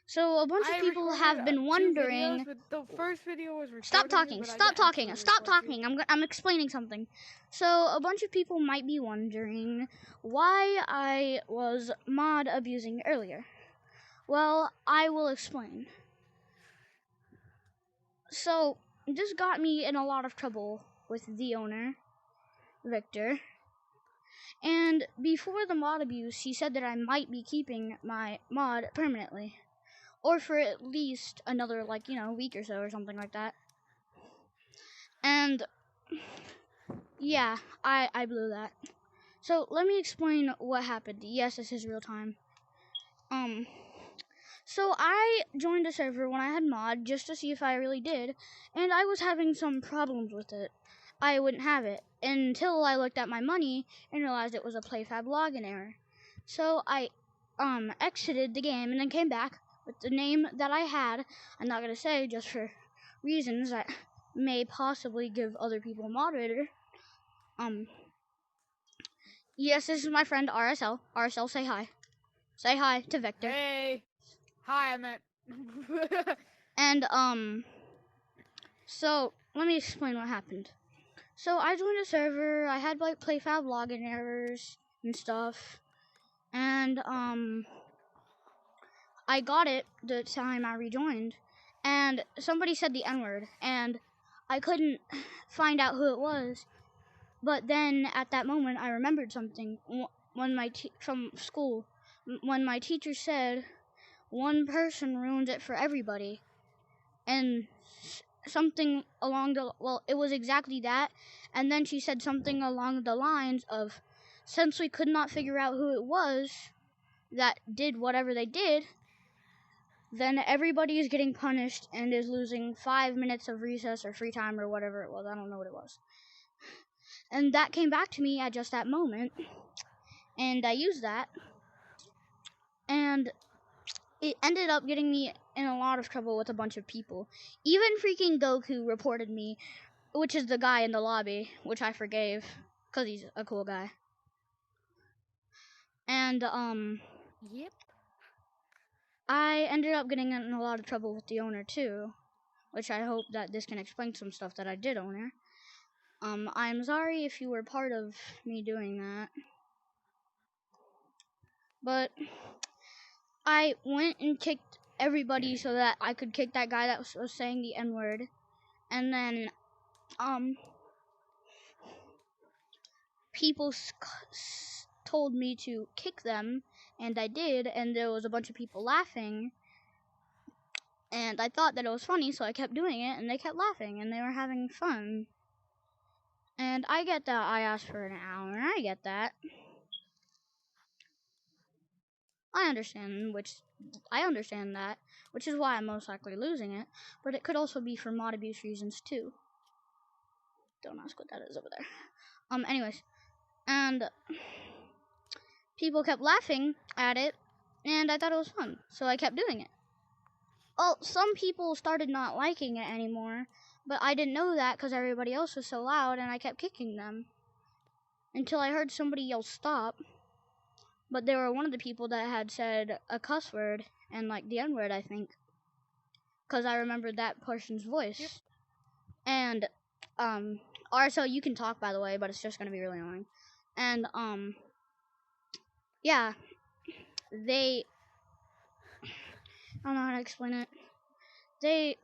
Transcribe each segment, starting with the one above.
So a bunch of people have been wondering. The first video was recorded. Stop talking. Stop talking. Stop talking. I'm explaining something. So a bunch of people might be wondering why I was mod abusing earlier. Well, I will explain. So this got me in a lot of trouble with the owner, Victor. And before the mod abuse, he said that I might be keeping my mod permanently. Or for at least another, week or so or something like that. And, yeah, I blew that. So, let me explain what happened. Yes, this is real time. So I joined a server when I had mod just to see if I really did, and I was having some problems with it. I wouldn't have it until I looked at my money and realized it was a PlayFab login error. So I exited the game and then came back with the name that I had. I'm not gonna say, just for reasons that may possibly give other people a moderator. Yes, this is my friend RSL. RSL, say hi. Say hi to Victor. Hey. Hi, I meant. And, so, let me explain what happened. So, I joined a server, I had, PlayFab login errors and stuff, and, I got it the time I rejoined, and somebody said the N-word, and I couldn't find out who it was, but then, at that moment, I remembered something, from school, when my teacher said, one person ruins it for everybody, and something along it was exactly that, and then she said something along the lines of, since we could not figure out who it was that did whatever they did, then everybody is getting punished and is losing 5 minutes of recess or free time or whatever it was. I don't know what it was. And that came back to me at just that moment, and I used that, and it ended up getting me in a lot of trouble with a bunch of people. Even freaking Goku reported me, which is the guy in the lobby, which I forgave, because he's a cool guy. And, Yep. I ended up getting in a lot of trouble with the owner, too, which I hope that this can explain some stuff that I did, owner. I'm sorry if you were part of me doing that. But I went and kicked everybody so that I could kick that guy that was saying the N-word. And then, people told me to kick them, and I did, and there was a bunch of people laughing. And I thought that it was funny, so I kept doing it, and they kept laughing, and they were having fun. And I get that I asked for an hour, and I get that. I understand that, which is why I'm most likely losing it, but it could also be for mod abuse reasons too. Don't ask what that is over there. Anyways, and people kept laughing at it, and I thought it was fun, so I kept doing it. Well, some people started not liking it anymore, but I didn't know that because everybody else was so loud, and I kept kicking them until I heard somebody yell stop. But they were one of the people that had said a cuss word and the N-word, I think, because I remembered that person's voice. Yep. And RSO, you can talk, by the way, but it's just gonna be really annoying. And yeah, I don't know how to explain it. They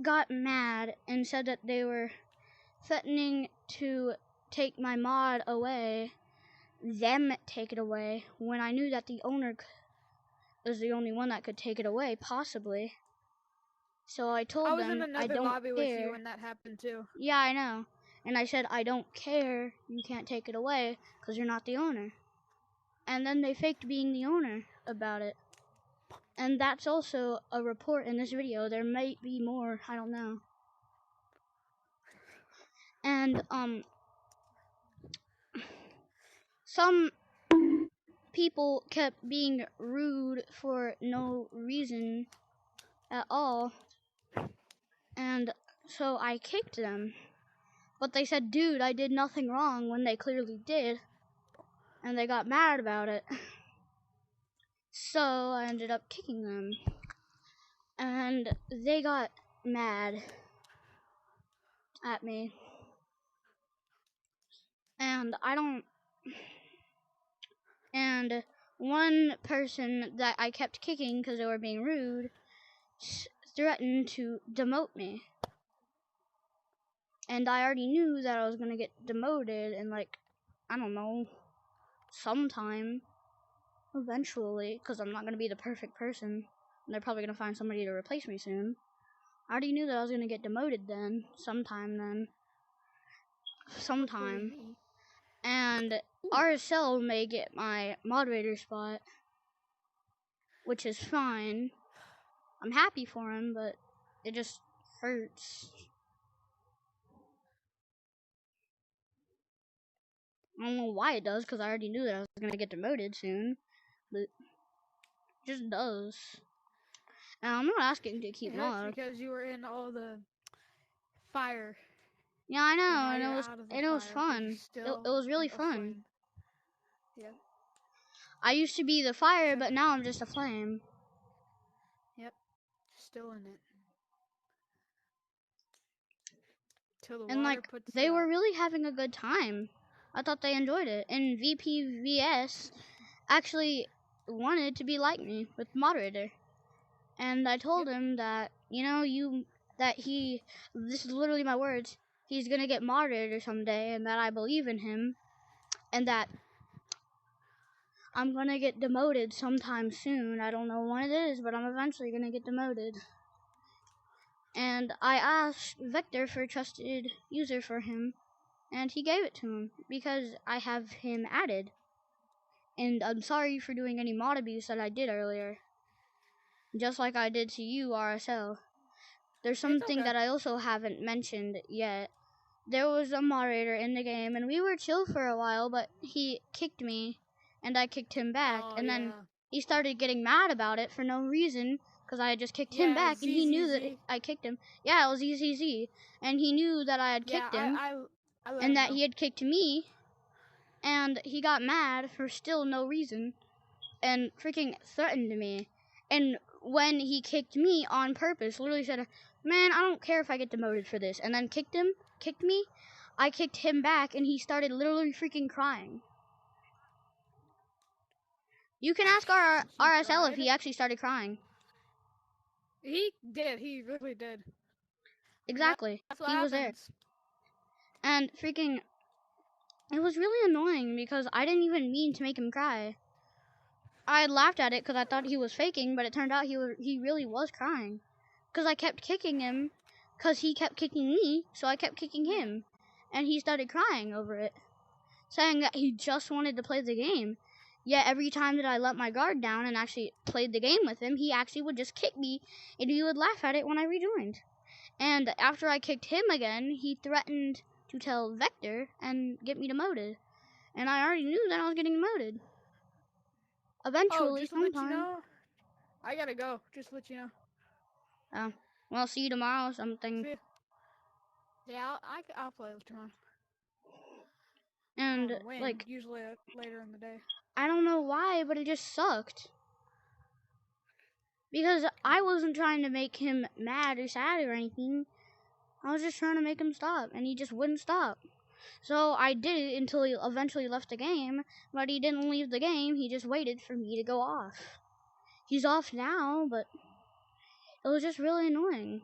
got mad and said that they were threatening to take my mod away. Them take it away, when I knew that the owner was the only one that could take it away, possibly. So I told them I don't care. I was in another lobby with you when that happened too. Yeah, I know. And I said, I don't care, you can't take it away, because you're not the owner. And then they faked being the owner about it. And that's also a report in this video. There might be more, I don't know. And, some people kept being rude for no reason at all, and so I kicked them. But they said, dude, I did nothing wrong, when they clearly did, and they got mad about it. So I ended up kicking them. And they got mad at me. And and one person that I kept kicking because they were being rude threatened to demote me. And I already knew that I was going to get demoted in, like, I don't know, sometime, eventually, because I'm not going to be the perfect person. And they're probably going to find somebody to replace me soon. I already knew that I was going to get demoted then, sometime. And RSL may get my moderator spot, which is fine. I'm happy for him, but it just hurts. I don't know why it does, because I already knew that I was going to get demoted soon. But it just does. And I'm not asking to keep mod. Because you were in all the fire. Yeah, I know, and it was fun. It was really fun. Yep. I used to be the fire, but now I'm just a flame. Yep. Still in it. Till the And water like, puts they you were out. really having a good time. I thought they enjoyed it. And VPVS actually wanted to be like me with moderator. And I told him that, this is literally my words, he's gonna get moderator someday, and that I believe in him, and that I'm gonna get demoted sometime soon. I don't know when it is, but I'm eventually gonna get demoted. And I asked Vector for a trusted user for him, and he gave it to him, because I have him added. And I'm sorry for doing any mod abuse that I did earlier. Just like I did to you, RSL. There's something that I also haven't mentioned yet. There was a moderator in the game, and we were chill for a while, but he kicked me, and I kicked him back. And then he started getting mad about it for no reason, because I had just kicked him back, and he knew that I kicked him. Yeah, it was EZZ. And he knew that I had kicked him, and that he had kicked me, and he got mad for still no reason, and freaking threatened me. And when he kicked me on purpose, literally said, "Man, I don't care if I get demoted for this," and then kicked me, I kicked him back, and he started literally freaking crying. You can ask our RSL if he actually started crying. He did. He really did. Exactly. He was there. And freaking, it was really annoying because I didn't even mean to make him cry. I laughed at it because I thought he was faking, but it turned out he really was crying. Because I kept kicking him, because he kept kicking me, so I kept kicking him. And he started crying over it, saying that he just wanted to play the game. Yet every time that I let my guard down and actually played the game with him, he actually would just kick me, and he would laugh at it when I rejoined. And after I kicked him again, he threatened to tell Vector and get me demoted. And I already knew that I was getting demoted. Eventually, just to let you know, I gotta go. Just to let you know. Oh, well, see you tomorrow or something. Yeah, I'll play tomorrow. And like, usually later in the day. I don't know why, but it just sucked. Because I wasn't trying to make him mad or sad or anything. I was just trying to make him stop, and he just wouldn't stop. So I did it until he eventually left the game, but he didn't leave the game, he just waited for me to go off. He's off now, but it was just really annoying.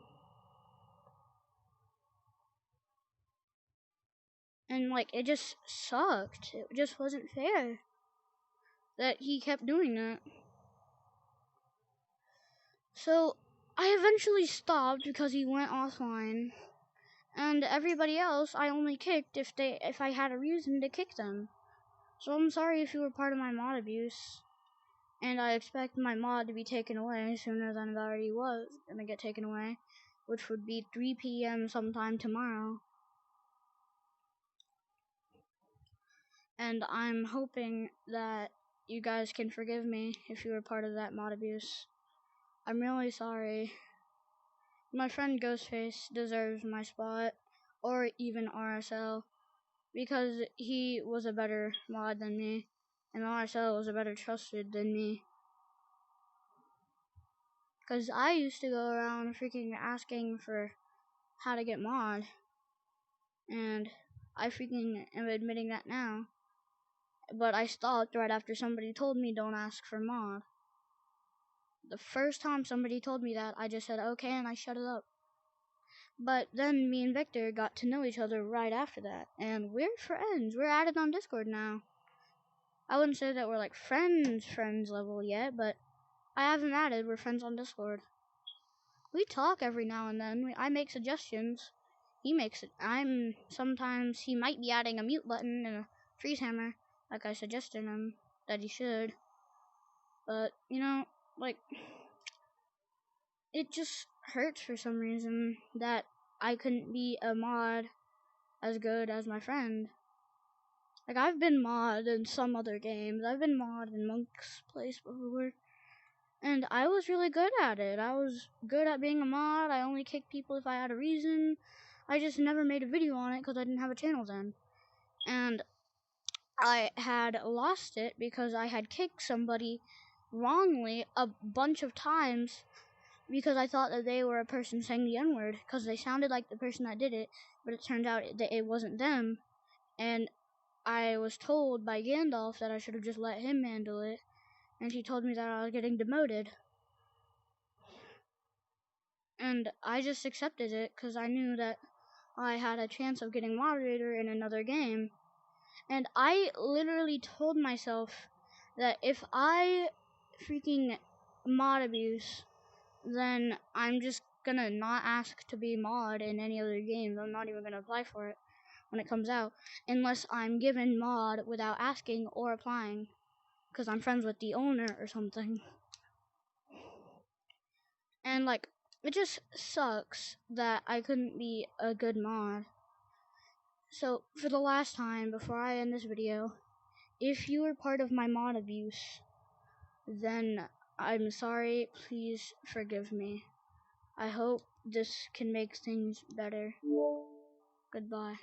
And like, it just sucked. It just wasn't fair that he kept doing that. So I eventually stopped because he went offline. And everybody else I only kicked if I had a reason to kick them. So I'm sorry if you were part of my mod abuse. And I expect my mod to be taken away sooner than it already was gonna get taken away, which would be 3 p.m. sometime tomorrow. And I'm hoping that you guys can forgive me if you were part of that mod abuse. I'm really sorry. My friend Ghostface deserves my spot, or even RSL, because he was a better mod than me, and RSL was a better trusted than me. Because I used to go around freaking asking for how to get mod. And I freaking am admitting that now. But I stopped right after somebody told me don't ask for mod. The first time somebody told me that, I just said okay and I shut it up. But then me and Victor got to know each other right after that. And we're friends. We're added on Discord now. I wouldn't say that we're like friends level yet, but I have him added. We're friends on Discord. We talk every now and then. I make suggestions. He makes it. Sometimes he might be adding a mute button and a freeze hammer, like I suggested him that he should. But, you know, like, it just hurts for some reason that I couldn't be a mod as good as my friend. Like, I've been mod in some other games. I've been mod in Monk's Place before. And I was really good at it. I was good at being a mod. I only kicked people if I had a reason. I just never made a video on it because I didn't have a channel then. And I had lost it because I had kicked somebody wrongly a bunch of times because I thought that they were a person saying the N-word because they sounded like the person that did it, but it turned out that it wasn't them. And I was told by Gandalf that I should have just let him handle it, and he told me that I was getting demoted. And I just accepted it because I knew that I had a chance of getting moderator in another game. And I literally told myself that if I freaking mod abuse, then I'm just gonna not ask to be mod in any other games. I'm not even gonna apply for it when it comes out, unless I'm given mod without asking or applying, because I'm friends with the owner or something. And like, it just sucks that I couldn't be a good mod. So, for the last time, before I end this video, if you were part of my mod abuse, then I'm sorry, please forgive me. I hope this can make things better. Goodbye.